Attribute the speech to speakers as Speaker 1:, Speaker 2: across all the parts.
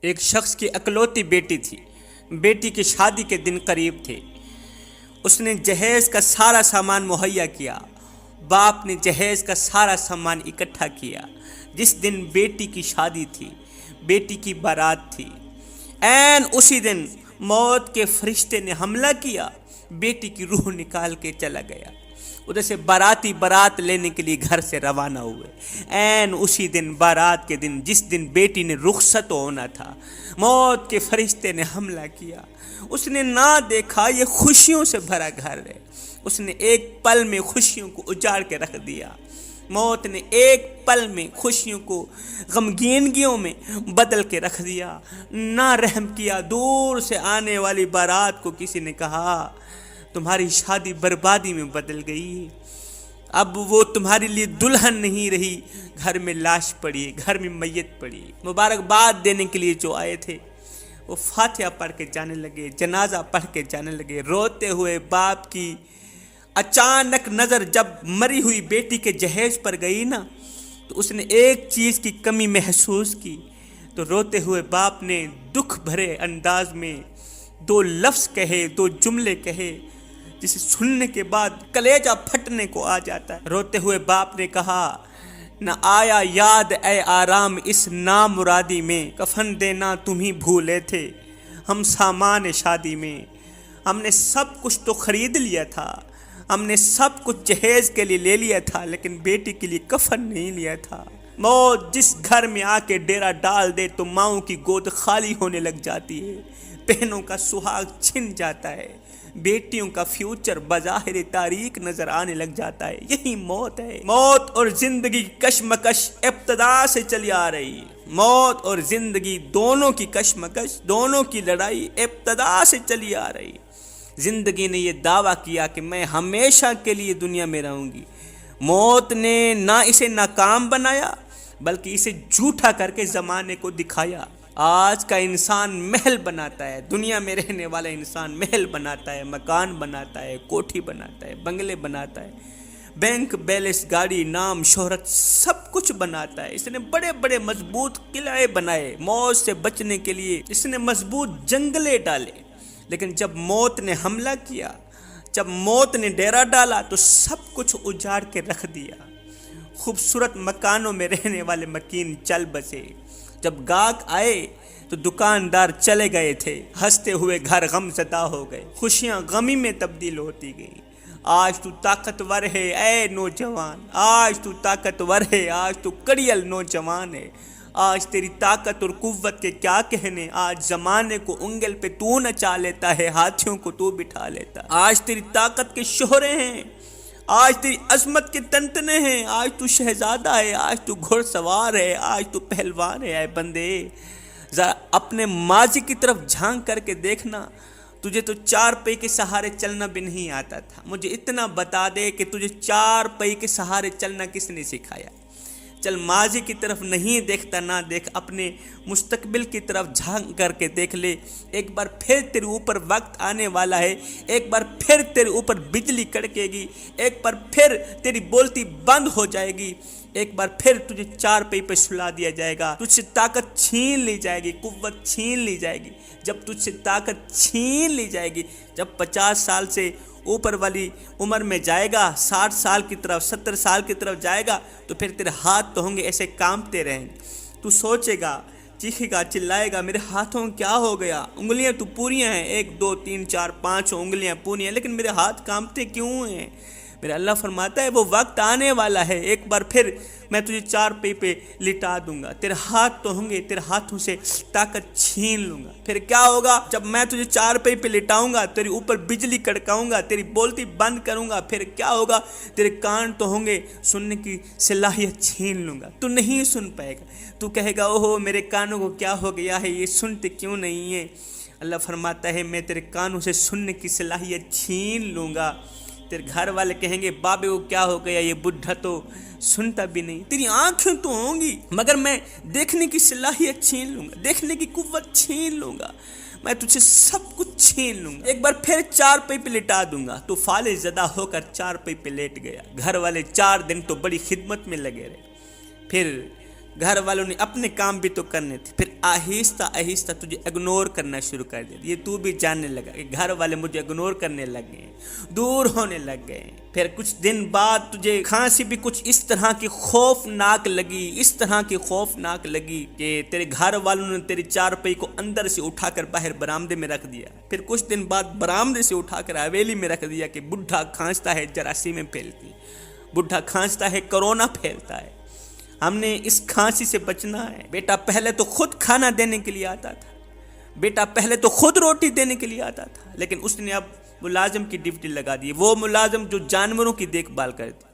Speaker 1: ایک شخص کی اکلوتی بیٹی تھی۔ بیٹی کی شادی کے دن قریب تھے۔ اس نے جہیز کا سارا سامان مہیا کیا۔ باپ نے جہیز کا سارا سامان اکٹھا کیا۔ جس دن بیٹی کی شادی تھی، بیٹی کی بارات تھی، عین اسی دن موت کے فرشتے نے حملہ کیا، بیٹی کی روح نکال کے چلا گیا۔ ادھر سے باراتی بارات لینے کے لیے گھر سے روانہ ہوئے۔ عین اسی دن، بارات کے دن، جس دن بیٹی نے رخصت ہونا تھا، موت کے فرشتے نے حملہ کیا۔ اس نے نہ دیکھا یہ خوشیوں سے بھرا گھر ہے، اس نے ایک پل میں خوشیوں کو اجاڑ کے رکھ دیا۔ موت نے ایک پل میں خوشیوں کو غمگینگیوں میں بدل کے رکھ دیا۔ نہ رحم کیا۔ دور سے آنے والی بارات کو کسی نے کہا تمہاری شادی بربادی میں بدل گئی، اب وہ تمہارے لیے دلہن نہیں رہی، گھر میں لاش پڑی، گھر میں میت پڑی۔ مبارکباد دینے کے لیے جو آئے تھے وہ فاتحہ پڑھ کے جانے لگے، جنازہ پڑھ کے جانے لگے۔ روتے ہوئے باپ کی اچانک نظر جب مری ہوئی بیٹی کے جہیز پر گئی نا، تو اس نے ایک چیز کی کمی محسوس کی۔ تو روتے ہوئے باپ نے دکھ بھرے انداز میں دو لفظ کہے، دو جملے کہے جسے سننے کے بعد کلیجہ پھٹنے کو آ جاتا ہے۔ روتے ہوئے باپ نے کہا نہ آیا یاد اے آرام اس نامرادی میں، کفن دینا تم ہی بھولے تھے ہم سامان شادی میں۔ ہم نے سب کچھ تو خرید لیا تھا، ہم نے سب کچھ جہیز کے لیے لے لیا تھا، لیکن بیٹی کے لیے کفن نہیں لیا تھا۔ موت جس گھر میں آ کے ڈیرا ڈال دے تو ماؤں کی گود خالی ہونے لگ جاتی ہے، بہنوں کا سہاگ چھن جاتا ہے، بیٹیوں کا فیوچر بظاہر تاریک نظر آنے لگ جاتا ہے۔ یہی موت ہے۔ موت اور زندگی کی کشمکش ابتدا سے چلی آ رہی ہے۔ موت اور زندگی دونوں کی کشمکش، دونوں کی لڑائی ابتدا سے چلی آ رہی ہے۔ زندگی نے یہ دعویٰ کیا کہ میں ہمیشہ کے لیے دنیا میں رہوں گی۔ موت نے نہ اسے ناکام بنایا بلکہ اسے جھوٹا کر کے زمانے کو دکھایا۔ آج کا انسان محل بناتا ہے، دنیا میں رہنے والا انسان محل بناتا ہے، مکان بناتا ہے، کوٹھی بناتا ہے، بنگلے بناتا ہے، بینک بیلنس، گاڑی، نام، شہرت، سب کچھ بناتا ہے۔ اس نے بڑے بڑے مضبوط قلعے بنائے، موت سے بچنے کے لیے اس نے مضبوط جنگلے ڈالے، لیکن جب موت نے حملہ کیا، جب موت نے ڈیرا ڈالا تو سب کچھ اجاڑ کے رکھ دیا۔ خوبصورت مکانوں میں رہنے والے مکین چل بسے، جب گاہک آئے تو دکاندار چلے گئے تھے، ہنستے ہوئے گھر غم زدہ ہو گئے، خوشیاں غمی میں تبدیل ہوتی گئیں۔ آج تو طاقتور ہے اے نوجوان، آج تو طاقتور ہے، آج تو کڑیل نوجوان ہے، آج تیری طاقت اور قوت کے کیا کہنے، آج زمانے کو انگل پہ تو نچا لیتا ہے، ہاتھیوں کو تو بٹھا لیتا۔ آج تیری طاقت کے شہرے ہیں، آج تیری عظمت کے تنتنے ہیں، آج تو شہزادہ ہے، آج تو گھڑ سوار ہے، آج تو پہلوان ہے۔ اے بندے ذرا اپنے ماضی کی طرف جھانک کر کے دیکھنا، تجھے تو چار پئی کے سہارے چلنا بھی نہیں آتا تھا۔ مجھے اتنا بتا دے کہ تجھے چار پئی کے سہارے چلنا کس نے سکھایا؟ چل ماضی کی طرف نہیں دیکھتا نہ دیکھ، اپنے مستقبل کی طرف جھانک کر کے دیکھ لے۔ ایک بار پھر تیرے اوپر وقت آنے والا ہے، ایک بار پھر تیرے اوپر بجلی کڑکے گی، ایک بار پھر تیری بولتی بند ہو جائے گی، ایک بار پھر تجھے چار پئی پہ سلا دیا جائے گا، تجھ سے طاقت چھین لی جائے گی، قوت چھین لی جائے گی۔ جب تجھ سے طاقت چھین لی جائے گی، جب 50 سال سے اوپر والی عمر میں جائے گا، 60 سال کی طرف، 70 سال کی طرف جائے گا، تو پھر تیرے ہاتھ تو ہوں گے ایسے کانپتے رہیں گے۔ تو سوچے گا، چیخے گا، چلائے گا میرے ہاتھوں کیا ہو گیا؟ انگلیاں تو پوریاں ہیں، 1 2 3 4 5 انگلیاں پوری ہیں، لیکن میرے ہاتھ کانپتے کیوں ہیں؟ میرا اللہ فرماتا ہے وہ وقت آنے والا ہے، ایک بار پھر میں تجھے چار پئی پہ لٹا دوں گا، تیرے ہاتھ تو ہوں گے، تیرے ہاتھوں سے طاقت چھین لوں گا۔ پھر کیا ہوگا؟ جب میں تجھے چار پئی پہ لٹاؤں گا، تیرے اوپر بجلی کڑکاؤں گا، تیری بولتی بند کروں گا، پھر کیا ہوگا؟ تیرے کان تو ہوں گے، سننے کی صلاحیت چھین لوں گا، تو نہیں سن پائے گا، تو کہے گا اوہو میرے کانوں کو کیا ہو گیا ہے، یہ سنتے کیوں نہیں ہے؟ اللہ فرماتا ہے میں تیرے کانوں سے سننے کی صلاحیت چھین لوں گا۔ تیرے گھر والے کہیں گے بابے کو کیا ہو گیا، یہ بڈھا تو سنتا بھی نہیں۔ تیری آنکھیں تو ہوں گی مگر میں دیکھنے کی صلاحیت چھین لوں گا، دیکھنے کی قوت چھین لوں گا، میں تجھ سے سب کچھ چھین لوں گا۔ ایک بار پھر چار پئی پہ لٹا دوں گا۔ تو فالح زدہ ہو کر چار پئی پہ لیٹ گیا۔ گھر والے 4 دن تو بڑی خدمت میں لگے رہے، پھر گھر والوں نے اپنے کام بھی تو کرنے تھے، پھر آہستہ آہستہ تجھے اگنور کرنا شروع کر دیا، یہ تو بھی جاننے لگا کہ گھر والے مجھے اگنور کرنے لگ گئے، دور ہونے لگ گئے۔ پھر کچھ دن بعد تجھے کھانسی بھی کچھ اس طرح کی خوفناک لگی، اس طرح کی خوفناک لگی کہ تیرے گھر والوں نے تیری چارپائی کو اندر سے اٹھا کر باہر برآمدے میں رکھ دیا، پھر کچھ دن بعد برآمدے سے اٹھا کر حویلی میں رکھ دیا کہ بڈھا کھانستا ہے جراثیمیں پھیلتی، بڈھا کھانستا ہے کرونا پھیلتا ہے، ہم نے اس کھانسی سے بچنا ہے۔ بیٹا پہلے تو خود کھانا دینے کے لیے آتا تھا، بیٹا پہلے تو خود روٹی دینے کے لیے آتا تھا، لیکن اس نے اب ملازم کی ڈیوٹی لگا دی، وہ ملازم جو جانوروں کی دیکھ بھال کرتا ہے،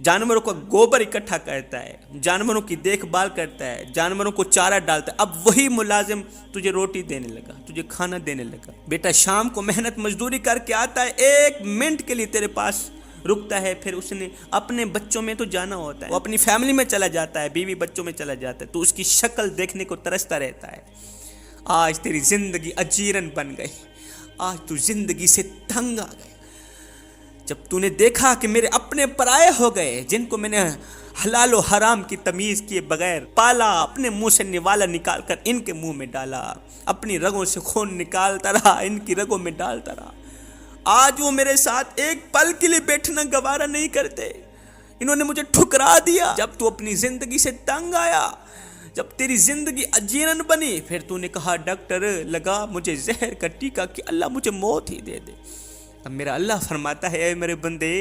Speaker 1: جانوروں کا گوبر اکٹھا کرتا ہے، جانوروں کی دیکھ بھال کرتا ہے، جانوروں کو چارہ ڈالتا ہے، اب وہی ملازم تجھے روٹی دینے لگا، تجھے کھانا دینے لگا۔ بیٹا شام کو محنت مزدوری کر کے آتا ہے، 1 منٹ کے لیے تیرے پاس رکتا ہے، پھر اس نے اپنے بچوں میں تو جانا ہوتا ہے، وہ اپنی فیملی میں چلا جاتا ہے، بیوی بچوں میں چلا جاتا ہے، تو اس کی شکل دیکھنے کو ترستا رہتا ہے۔ آج تیری زندگی اجیرن بن گئی، آج تو زندگی سے تنگ آ گئی، جب تو نے دیکھا کہ میرے اپنے پرائے ہو گئے، جن کو میں نے حلال و حرام کی تمیز کیے بغیر پالا، اپنے منہ سے نوالا نکال کر ان کے منہ میں ڈالا، اپنی رگوں سے خون نکالتا رہا، ان کی رگوں میں ڈالتا رہا، آج وہ میرے ساتھ ایک پل کے لیے بیٹھنا گوارا نہیں کرتے، انہوں نے مجھے ٹھکرا دیا۔ جب تو اپنی زندگی سے تنگ آیا، جب تیری زندگی اجیرن بنی، پھر تو نے کہا ڈاکٹر لگا مجھے زہر کا ٹیکہ کہ اللہ مجھے موت ہی دے دے۔ اب میرا اللہ فرماتا ہے اے میرے بندے،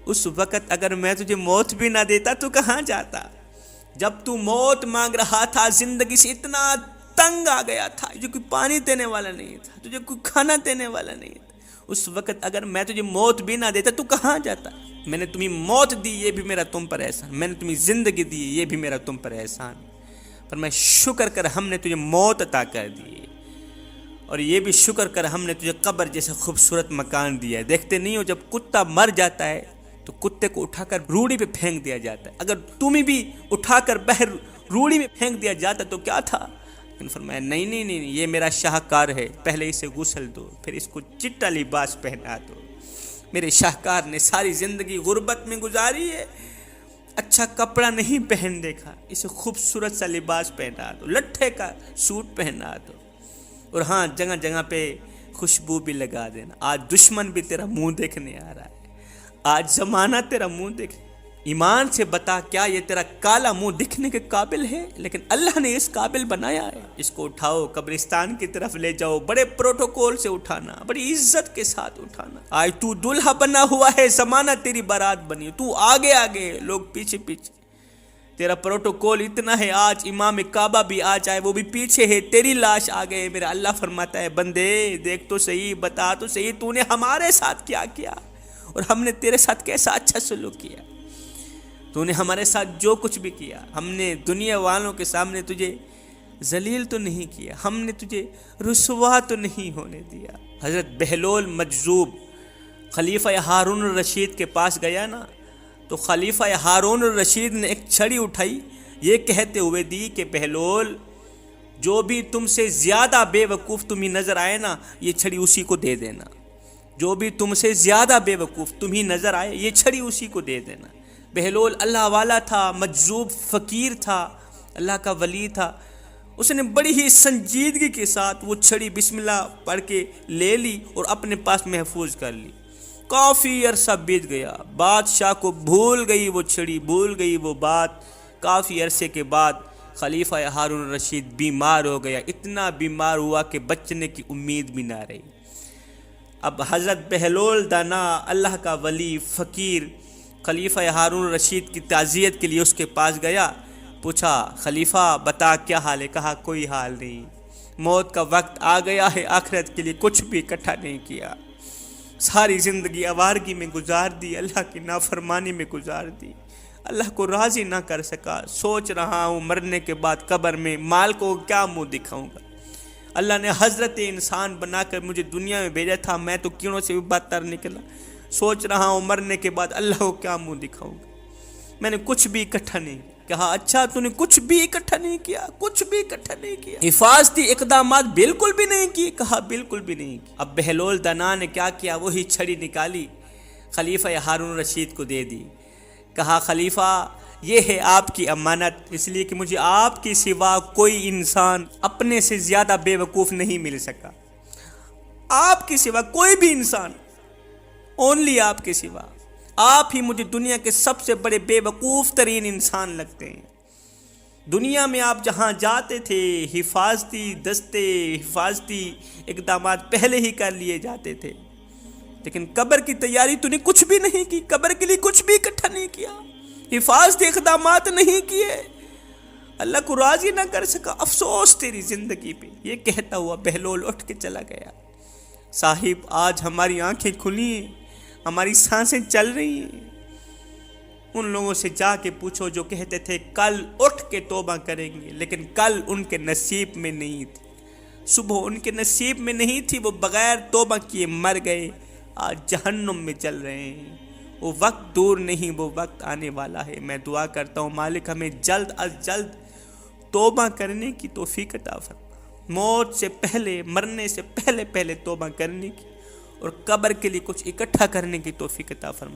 Speaker 1: اس وقت اگر میں تجھے موت بھی نہ دیتا تو کہاں جاتا؟ جب تو موت مانگ رہا تھا، زندگی سے اتنا تنگ آ گیا تھا، تجھے کوئی پانی دینے والا نہیں تھا، تجھے کوئی کھانا دینے والا نہیں تھا، اس وقت اگر میں تجھے موت بھی نہ دیتا تو کہاں جاتا؟ میں نے تمہیں موت دی، یہ بھی میرا تم پر احسان، میں نے تمہیں زندگی دی، یہ بھی میرا تم پر احسان، پر میں شکر کر ہم نے تجھے موت عطا کر دی، اور یہ بھی شکر کر ہم نے تجھے قبر جیسا خوبصورت مکان دیا ہے۔ دیکھتے نہیں ہو جب کتا مر جاتا ہے تو کتے کو اٹھا کر روڑی پہ پھینک دیا جاتا ہے، اگر تمہیں بھی اٹھا کر باہر روڑی میں پھینک دیا جاتا تو کیا تھا؟ لیکن فرمایا نہیں، یہ میرا شاہکار ہے، پہلے اسے غسل دو، پھر اس کو چٹا لباس پہنا دو۔ میرے شاہکار نے ساری زندگی غربت میں گزاری ہے، اچھا کپڑا نہیں پہن دیکھا، اسے خوبصورت سا لباس پہنا دو، لٹھے کا سوٹ پہنا دو، اور ہاں جگہ جگہ پہ خوشبو بھی لگا دینا۔ آج دشمن بھی تیرا منہ دیکھنے آ رہا ہے، آج زمانہ تیرا منہ دیکھ، ایمان سے بتا کیا یہ تیرا کالا منہ دکھنے کے قابل ہے؟ لیکن اللہ نے اس قابل بنایا ہے۔ اس کو اٹھاؤ، قبرستان کی طرف لے جاؤ، بڑے پروٹوکول سے اٹھانا، بڑی عزت کے ساتھ اٹھانا۔ آج تو دلہا بنا ہوا ہے، زمانہ تیری بارات بنی، تو آگے آگے، لوگ پیچھے پیچھے، تیرا پروٹوکول اتنا ہے، آج امام کعبہ بھی آ جائے وہ بھی پیچھے ہے، تیری لاش آگے۔ میرا اللہ فرماتا ہے بندے دیکھ تو صحیح، بتا تو صحیح، تو نے ہمارے ساتھ کیا کیا اور ہم نے تیرے ساتھ کیسا اچھا سلوک کیا؟ تو نے ہمارے ساتھ جو کچھ بھی کیا، ہم نے دنیا والوں کے سامنے تجھے ذلیل تو نہیں کیا، ہم نے تجھے رسوا تو نہیں ہونے دیا۔ حضرت بہلول مجذوب خلیفہ ہارون الرشید کے پاس گیا نا، تو خلیفہ ہارون الرشید نے ایک چھڑی اٹھائی، یہ کہتے ہوئے دی کہ بہلول جو بھی تم سے زیادہ بے وقوف تمہیں نظر آئے نا، یہ چھڑی اسی کو دے دینا، جو بھی تم سے زیادہ بے وقوف تمہیں نظر آئے یہ چھڑی اسی کو دے دینا۔ بہلول اللہ والا تھا، مجذوب فقیر تھا، اللہ کا ولی تھا، اس نے بڑی ہی سنجیدگی کے ساتھ وہ چھڑی بسم اللہ پڑھ کے لے لی اور اپنے پاس محفوظ کر لی۔ کافی عرصہ بیت گیا، بادشاہ کو بھول گئی وہ چھڑی، بھول گئی وہ بات۔ کافی عرصے کے بعد خلیفہ ہارون الرشید بیمار ہو گیا، اتنا بیمار ہوا کہ بچنے کی امید بھی نہ رہی۔ اب حضرت بہلول دانا، اللہ کا ولی فقیر، خلیفہ ہارون الرشید کی تعزیت کے لیے اس کے پاس گیا، پوچھا خلیفہ بتا کیا حال ہے؟ کہا کوئی حال نہیں، موت کا وقت آ گیا ہے، آخرت کے لیے کچھ بھی اکٹھا نہیں کیا، ساری زندگی آوارگی میں گزار دی، اللہ کی نافرمانی میں گزار دی، اللہ کو راضی نہ کر سکا، سوچ رہا ہوں مرنے کے بعد قبر میں مال کو کیا منہ دکھاؤں گا، اللہ نے حضرت انسان بنا کر مجھے دنیا میں بھیجا تھا، میں تو کیڑوں سے بھی بدتر نکلا، سوچ رہا ہوں مرنے کے بعد اللہ کو کیا منہ دکھاؤں گا، میں نے کچھ بھی اکٹھا نہیں کیا۔ کہا اچھا تو نے کچھ بھی اکٹھا نہیں کیا؟ کچھ بھی اکٹھا نہیں کیا، حفاظتی اقدامات بالکل بھی نہیں کیے؟ کہا بالکل بھی نہیں کی۔ اب بہلول دانا نے کیا کیا؟ وہی چھڑی نکالی، خلیفہ ہارون رشید کو دے دی، کہا خلیفہ یہ ہے آپ کی امانت، اس لیے کہ مجھے آپ کے سوا کوئی انسان اپنے سے زیادہ بے وقوف نہیں مل سکا، آپ کے سوا کوئی بھی انسان، اونلی آپ کے سوا، آپ ہی مجھے دنیا کے سب سے بڑے بے وقوف ترین انسان لگتے ہیں۔ دنیا میں آپ جہاں جاتے تھے حفاظتی دستے، حفاظتی اقدامات پہلے ہی کر لیے جاتے تھے، لیکن قبر کی تیاری تو نے کچھ بھی نہیں کی، قبر کے لیے کچھ بھی اکٹھا نہیں کیا، حفاظتی اقدامات نہیں کیے، اللہ کو راضی نہ کر سکا، افسوس تیری زندگی پہ۔ یہ کہتا ہوا بہلول اٹھ کے چلا گیا۔ صاحب آج ہماری آنکھیں کھلی ہیں، ہماری سانسیں چل رہی ہیں، ان لوگوں سے جا کے پوچھو جو کہتے تھے کل اٹھ کے توبہ کریں گے، لیکن کل ان کے نصیب میں نہیں تھی، صبح ان کے نصیب میں نہیں تھی، وہ بغیر توبہ کیے مر گئے، آج جہنم میں چل رہے ہیں۔ وہ وقت دور نہیں، وہ وقت آنے والا ہے۔ میں دعا کرتا ہوں مالک ہمیں جلد از جلد توبہ کرنے کی توفیق عطا فرما، موت سے پہلے، مرنے سے پہلے توبہ کرنے کی، اور قبر کے لیے کچھ اکٹھا کرنے کی توفیق عطا فرما۔